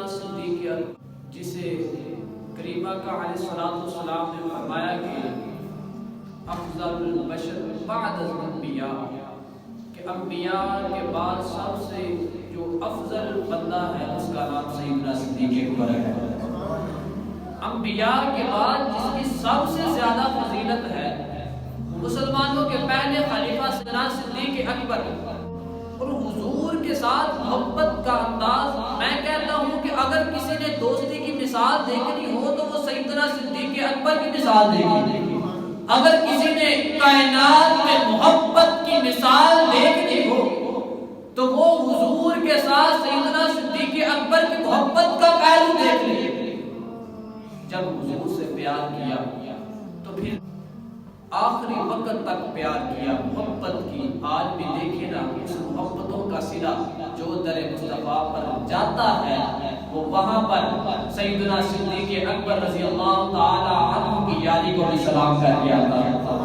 صدیق جسے کریمہ کا علیہ السلام نے فرمایا کہ افضل البشر بعد الانبیاء، کہ انبیاء کے بعد سب سے جو افضل بندہ ہے اس کا نام سیدنا صدیق اکبر ہے۔ انبیاء کے بعد جس کی سب سے زیادہ فضیلت ہے مسلمانوں کے پہلے خلیفہ سیدنا صدیق اکبر، اور حضور کے ساتھ محبت کا انداز، میں کہتا ہوں کہ اگر کسی نے دوستی کی مثال دیکھنی ہو تو وہ سیدنا صدیق اکبر کی مثال دیکھنی، اگر کسی نے کائنات میں محبت کی مثال دیکھنی ہو تو وہ حضور کے ساتھ سیدنا صدیق اکبر کی محبت کا پہلو دیکھ لے۔ جب حضور سے پیار کیا تو پھر آخری وقت تک پیار کیا، محبت کی۔ آج بھی دیکھیں نا اس محبتوں کا صلہ جو در مصطفیٰ پر جاتا ہے وہ وہاں پر سیدنا صدیق اکبر رضی اللہ تعالی عنہ کی یادی کو بھی سلام کر کے آتا ہے۔